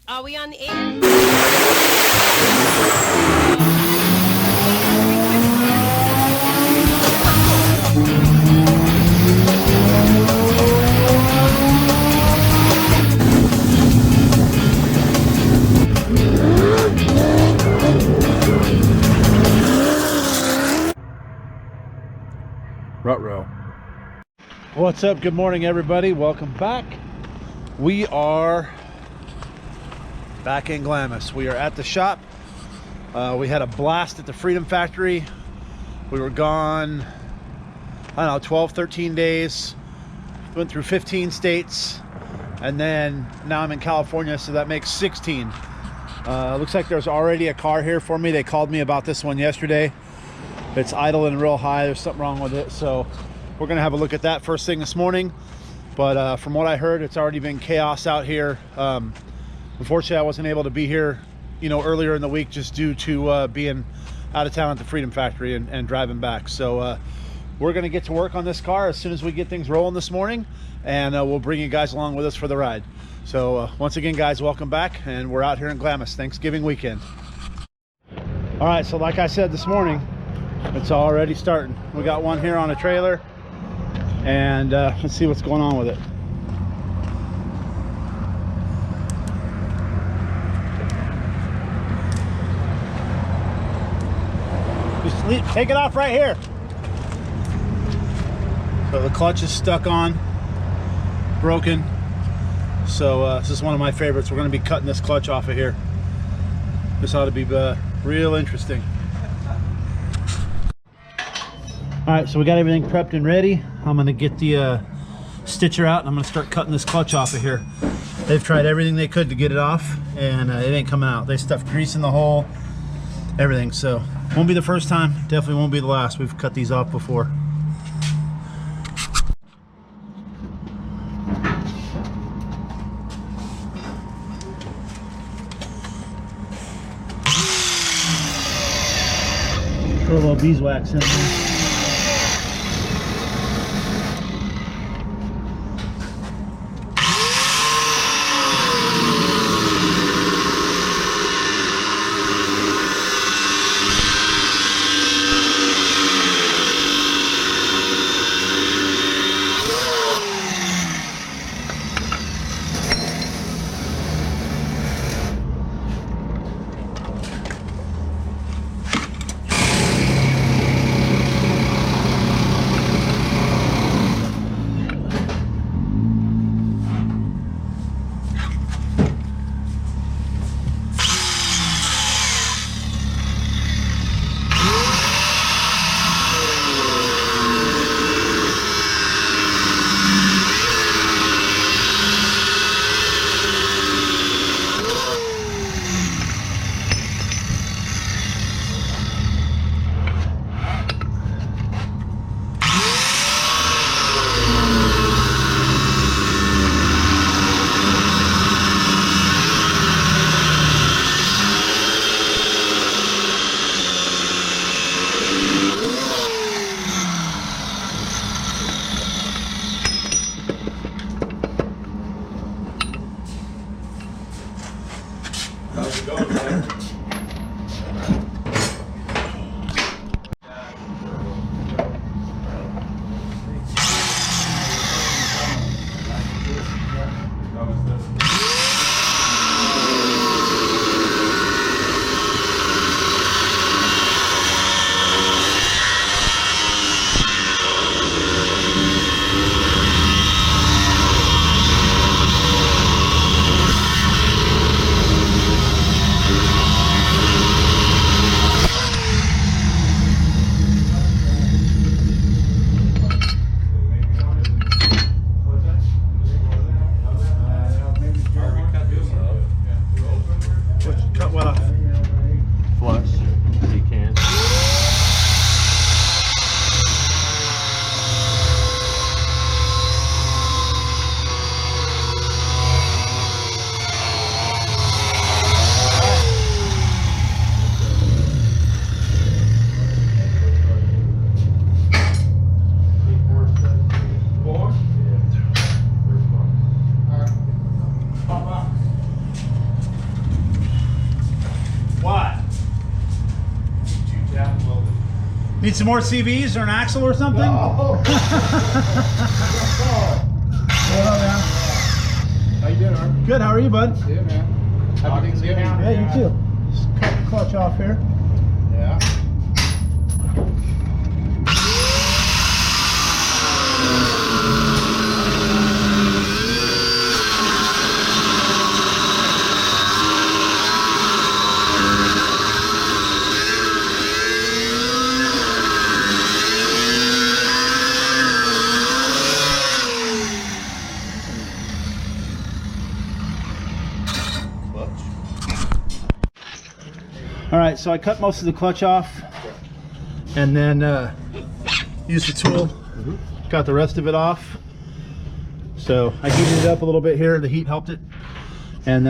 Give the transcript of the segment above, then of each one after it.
Are we on the air? Ruh-roh. What's up? Good morning, everybody. Welcome back. We are back in Glamis. We are at the shop. We had a blast at the Freedom Factory. We were gone, I don't know, 12, 13 days. Went through 15 states. And then now I'm in California, so that makes 16. Looks like there's already a car here for me. They called me about this one yesterday. It's idling real high. There's something wrong with it. So we're going to have a look at that first thing this morning. But from what I heard, it's already been chaos out here. Unfortunately, I wasn't able to be here, earlier in the week just due to being out of town at the Freedom Factory and driving back. So we're going to get to work on this car as soon as we get things rolling this morning. And we'll bring you guys along with us for the ride. So once again, guys, welcome back. And we're out here in Glamis, Thanksgiving weekend. All right, so like I said this morning, it's already starting. We got one here on a trailer, and let's see what's going on with it. Just take it off right here. So the clutch is stuck on, broken. So this is one of my favorites. We're going to be cutting this clutch off of here. This ought to be real interesting. All right, so we got everything prepped and ready. I'm gonna get the stitcher out and I'm gonna start cutting this clutch off of here. They've tried everything they could to get it off, and it ain't coming out. They stuffed grease in the hole, everything. So won't be the first time, definitely won't be the last. We've cut these off before. Throw a little beeswax in there. How's it going, man? Need some more CVs or an axle or something? No. Hello, man. How you doing, Art? Good, how are you, bud? Good, man. Happy Thanksgiving. Yeah, you too. Just cut the clutch off here. Yeah. All right, so I cut most of the clutch off and then used the tool, got the rest of it off. So I heated it up a little bit here, the heat helped it. And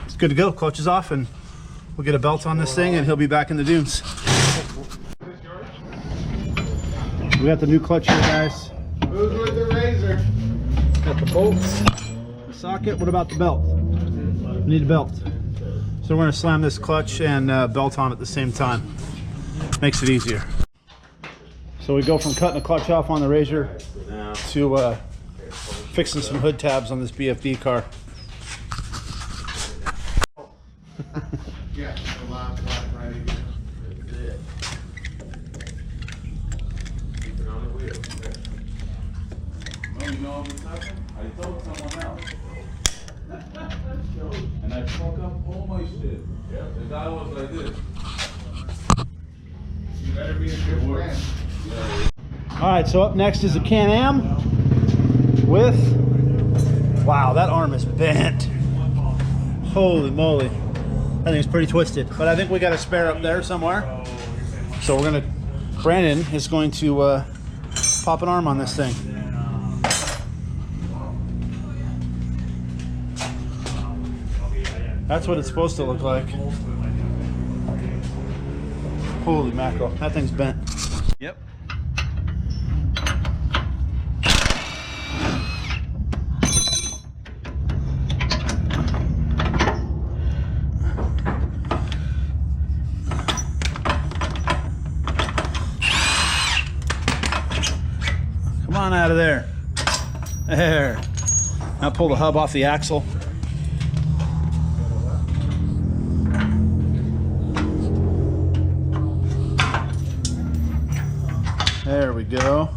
it's good to go, clutch is off, and we'll get a belt on this thing and he'll be back in the dunes. We got the new clutch here, guys. Who's with the razor? Got the bolts, the socket. What about the belt? We need a belt. So we're going to slam this clutch and belt on at the same time. Makes it easier. So we go from cutting the clutch off on the razor to fixing some hood tabs on this BFD car. Yeah, the last one right here. Keep it on the wheel. Oh, you know what I'm talking? I told someone else. And I fuck up all my shit. Yeah. The guy was like this. You better be a good friend. All right, so up next is the Can-Am with, wow, that arm is bent. Holy moly. That thing's pretty twisted, but I think we got a spare up there somewhere. So we're gonna, Brandon is going to pop an arm on this thing. That's what it's supposed to look like. Holy mackerel, that thing's bent. Yep. Come on out of there. There. Now pull the hub off the axle. There we go.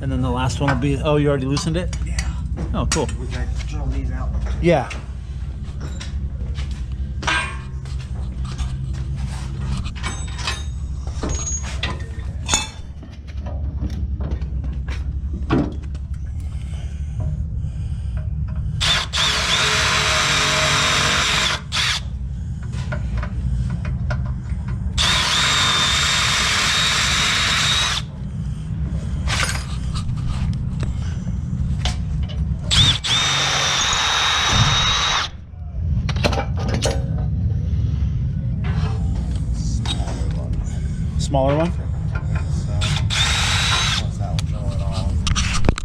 And then the last one will be, oh, you already loosened it? Yeah. Oh, cool. We got to drill these out. Yeah. Smaller one.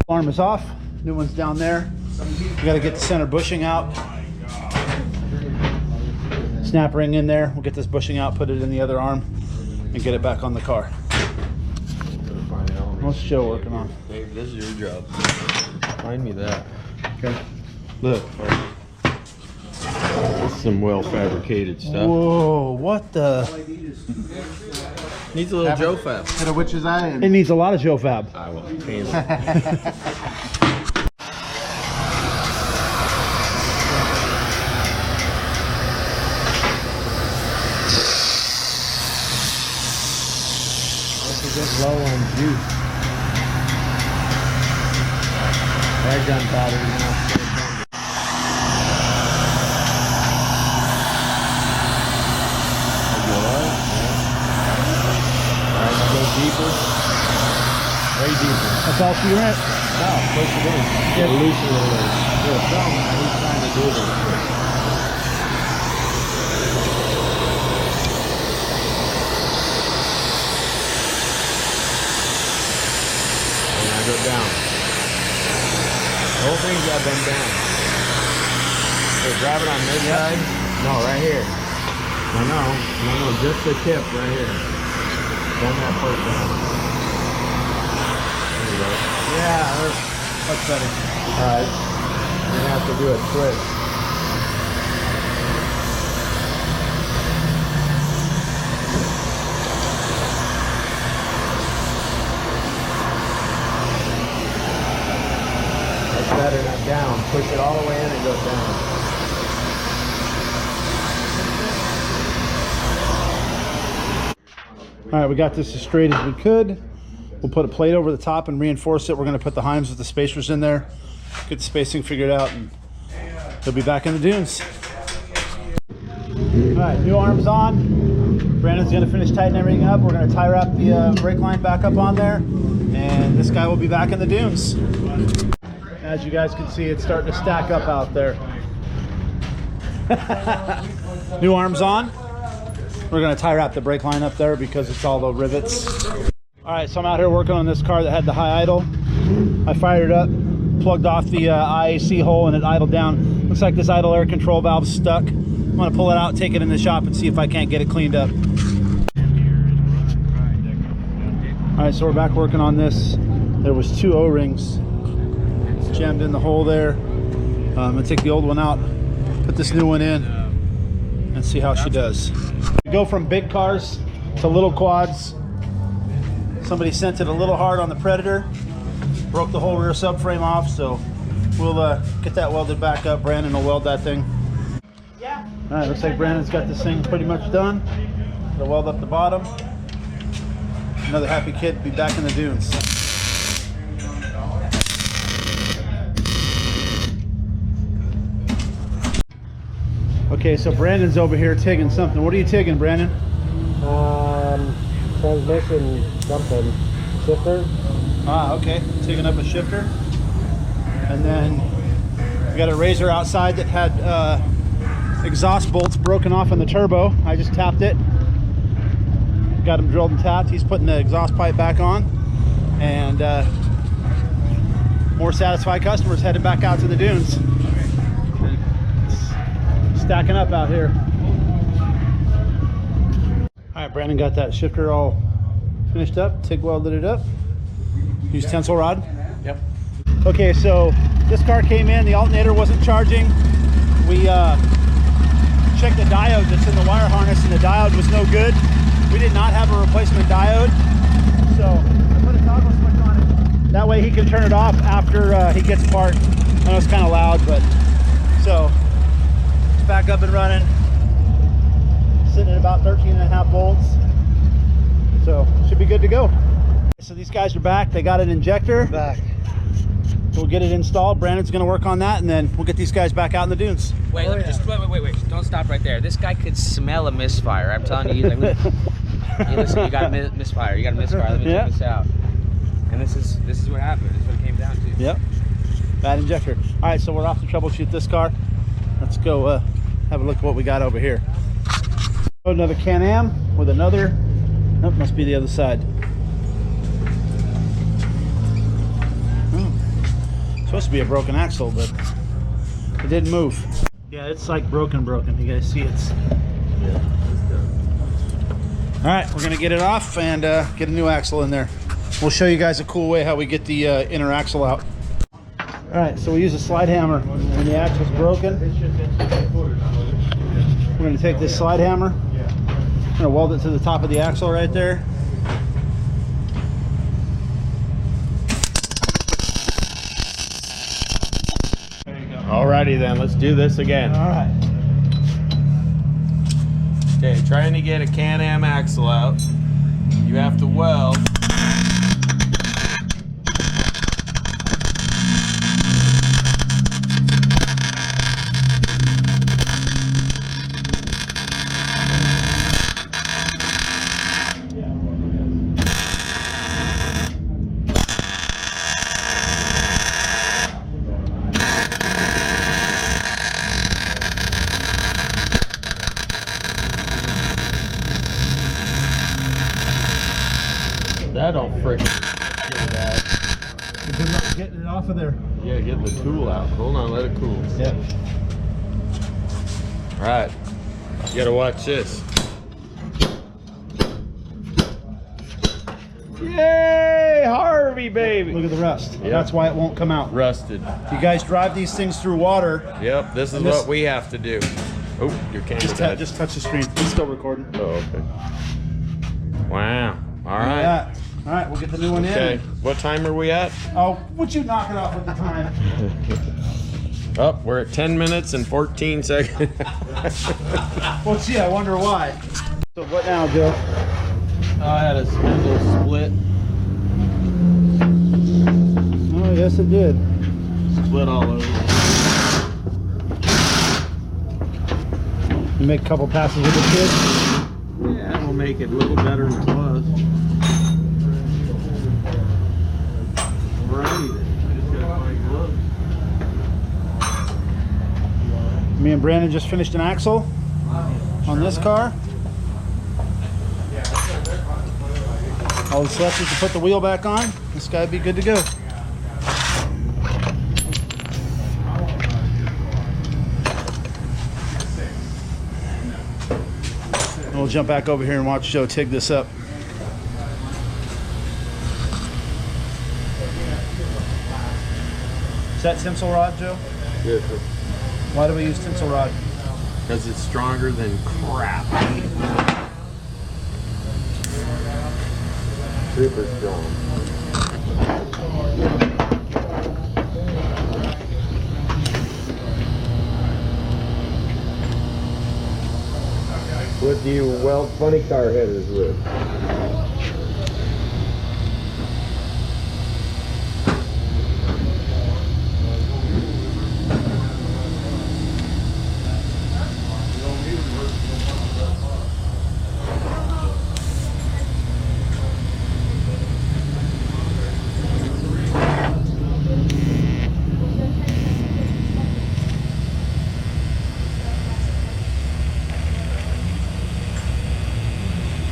Arm is off. New one's down there. We got to get the center bushing out. Snap ring in there. We'll get this bushing out, put it in the other arm, and get it back on the car. What's Joe working on? Hey, this is your job. Find me that. Okay. Look. This is some well fabricated stuff. Whoa, what the? Needs a little Joe fab. Hit a witch's eye and It needs a lot of Joe Fab. I will. Hands. low on juice. Air gunpowder, you know. Deeper. Way deeper. That's all she went. No, push it in. Get looser a little. There's something that he's trying to do this. And I go down. The whole thing's got to bend down. So grab it on this side. No, right here. No, just the tip right here. Bend that part down. There you go. Yeah, that's better. Alright. You're gonna have to do a twist. That's better, not down. Push it all the way in and go down. All right, we got this as straight as we could. We'll put a plate over the top and reinforce it. We're going to put the Heims with the spacers in there, get the spacing figured out, and he'll be back in the dunes. All right, new arms on. Brandon's going to finish tightening everything up. We're going to tie wrap the brake line back up on there, and this guy will be back in the dunes. As you guys can see, it's starting to stack up out there. New arms on. We're going to tie wrap the brake line up there because it's all the rivets. All right, so I'm out here working on this car that had the high idle. I fired it up, plugged off the IAC hole, and it idled down. Looks like this idle air control valve's stuck. I'm going to pull it out, take it in the shop, and see if I can't get it cleaned up. All right, so we're back working on this. There was 2 O-rings jammed in the hole there. I'm going to take the old one out, put this new one in, and see how she does. We go from big cars to little quads. Somebody sent it a little hard on the Predator, broke the whole rear subframe off, so we'll get that welded back up. Brandon will weld that thing. Yeah. All right, looks like Brandon's got this thing pretty much done. Gonna weld up the bottom. Another happy kid, be back in the dunes. Okay, so Brandon's over here tigging something. What are you tigging, Brandon? Transmission something. Shifter. Ah, okay. Tigging up a shifter. And then we got a razor outside that had exhaust bolts broken off on the turbo. I just tapped it. Got him drilled and tapped. He's putting the exhaust pipe back on. And more satisfied customers headed back out to the dunes. Stacking up out here. All right, Brandon got that shifter all finished up, TIG welded it up. Use tensile rod. Yep. Okay, so this car came in, the alternator wasn't charging. We checked the diode that's in the wire harness, and the diode was no good. We did not have a replacement diode, so I put a toggle switch on it. That way he can turn it off after he gets apart. I know it's kind of loud, but so it's back up and running. Sitting at about 13.5 volts, so should be good to go. So these guys are back. They got an injector back. We'll get it installed. Brandon's going to work on that, and then we'll get these guys back out in the dunes. Wait, wait. Don't stop right there. This guy could smell a misfire. I'm telling you, like, hey, listen, you got a misfire. You got a misfire. Let me check this out. And this is what happened. This is what it came down to. Yep. Bad injector. All right, so we're off to troubleshoot this car. Let's go have a look at what we got over here. Another Can-Am with another. Nope, must be the other side. Supposed to be a broken axle, but it didn't move. Yeah, it's like broken. You guys see it's. Yeah, it's done. All right, we're gonna get it off and get a new axle in there. We'll show you guys a cool way how we get the inner axle out. All right, so we use a slide hammer when the axle's broken. We're gonna take this slide hammer. I'm gonna weld it to the top of the axle right there. Alrighty then, let's do this again. All right. Okay, trying to get a Can-Am axle out, you have to weld. That don't freaking get that. Good luck getting it off of there. Yeah, get the tool out. Hold on, let it cool. Yep. Right. You gotta watch this. Yay, Harvey, baby. Look at the rust. Yep. That's why it won't come out. Rusted. If you guys drive these things through water, Yep, this is And this- what we have to do. Oh, your camera's dead. just touch the screen. It's still recording. Oh, okay. Wow. All Look at right. that. All right, we'll get the new one Okay. in. What time are we at? Oh, would you knock it off with the time? Oh, we're at 10 minutes and 14 seconds. Well, gee, I wonder why. So what now, Joe? I had a spindle split. Oh, yes, it did. Split all over. You make a couple passes with the kid. Yeah, that'll make it a little better than it was. Right. Me and Brandon just finished an axle on this car. All that's left is to put the wheel back on. This guy would be good to go. And we'll jump back over here and watch Joe TIG this up. Is that tinsel rod, Joe? Yes, sir. Why do we use tinsel rod? Because it's stronger than crap. Super strong. What do you weld funny car headers with?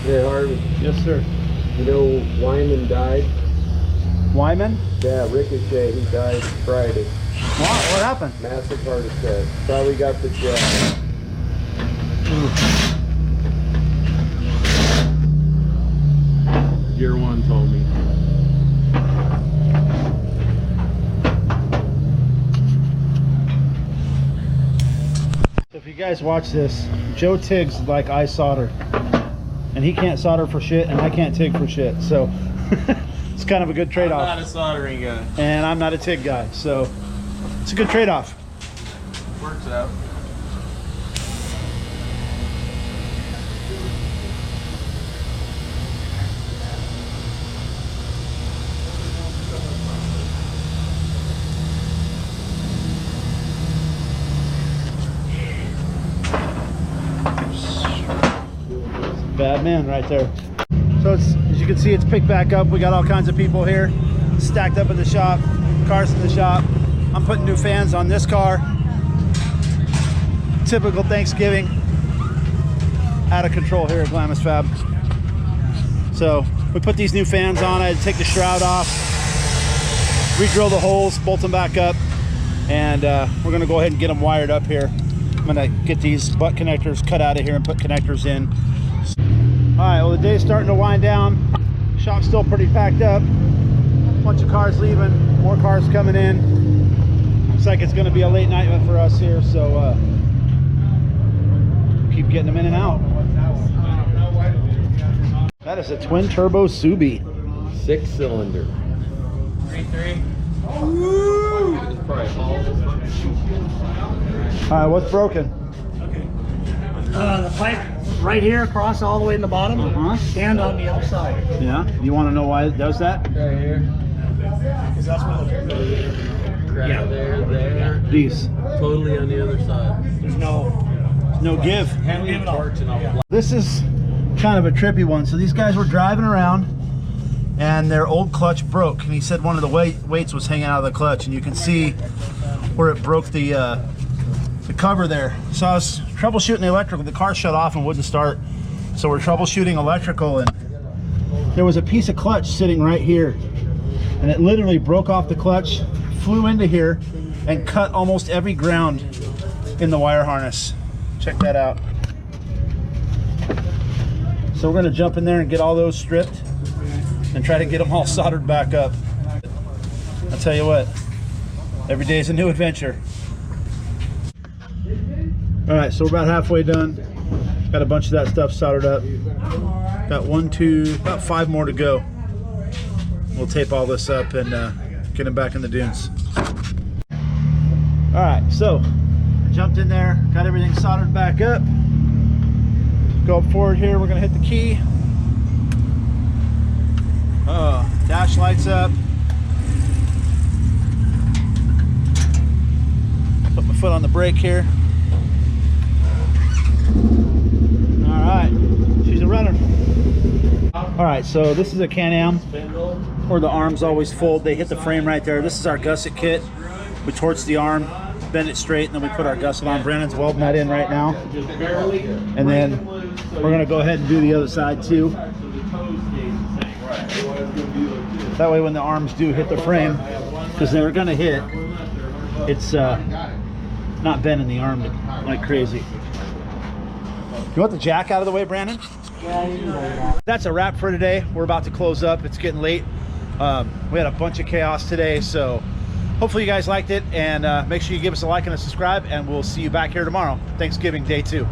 Hey Harvey, Yes, sir. you know Wyman died? Wyman? Yeah, Ricochet, he died Friday. What happened? Massive heart attack. Probably got the jab. Year one told me. If you guys watch this, Joe TIGs like I solder. And he can't solder for shit, and I can't TIG for shit. So it's kind of a good I'm trade-off. not a soldering guy. And I'm not a TIG guy, so it's a good trade-off. Works out. Bad man right there. So it's, as you can see, it's picked back up. We got all kinds of people here stacked up in the shop, cars in the shop. I'm putting new fans on this car. Typical Thanksgiving. Out of control here at Glamis Fab. So we put these new fans on. I had to take the shroud off, re-drill the holes, bolt them back up, and we're gonna go ahead and get them wired up here. I'm gonna get these butt connectors cut out of here and put connectors in. All right, well, the day's starting to wind down. Shop's still pretty packed up. Bunch of cars leaving, more cars coming in. Looks like it's gonna be a late night for us here, so keep getting them in and out. That is a twin turbo Subi. 6-cylinder. 3.3. All right, what's broken? The pipe right here across all the way in the bottom and on the other side. Yeah, you want to know why it does that? Right here. Because that's what Yeah. There. These. Totally on the other side. there's no give. Hand me the torch and I'll This is kind of a trippy one. So these guys were driving around and their old clutch broke. And he said one of the weights was hanging out of the clutch, and you can see where it broke the cover there. So I was troubleshooting the electrical. The car shut off and wouldn't start. So we're troubleshooting electrical, and there was a piece of clutch sitting right here. And it literally broke off the clutch, flew into here, and cut almost every ground in the wire harness. Check that out. So we're gonna jump in there and get all those stripped and try to get them all soldered back up. I'll tell you what, every day is a new adventure. All right, so we're about halfway done. Got a bunch of that stuff soldered up. Got about 5 more to go. We'll tape all this up and get them back in the dunes. All right, so I jumped in there, got everything soldered back up. Go up forward here, we're gonna hit the key. Dash lights up. Put my foot on the brake here. All right, she's a runner. All right, so this is a Can-Am where the arms always fold. They hit the frame right there. This is our gusset kit. We torch the arm, bend it straight, and then we put our gusset on. Brandon's welding that in right now. And then we're gonna go ahead and do the other side too. That way when the arms do hit the frame, because they're gonna hit, it's not bending the arm like crazy. You want the jack out of the way, Brandon? Yeah, you can do that. That's a wrap for today. We're about to close up. It's getting late. We had a bunch of chaos today, so hopefully you guys liked it, and make sure you give us a like and a subscribe, and we'll see you back here tomorrow. Thanksgiving Day 2.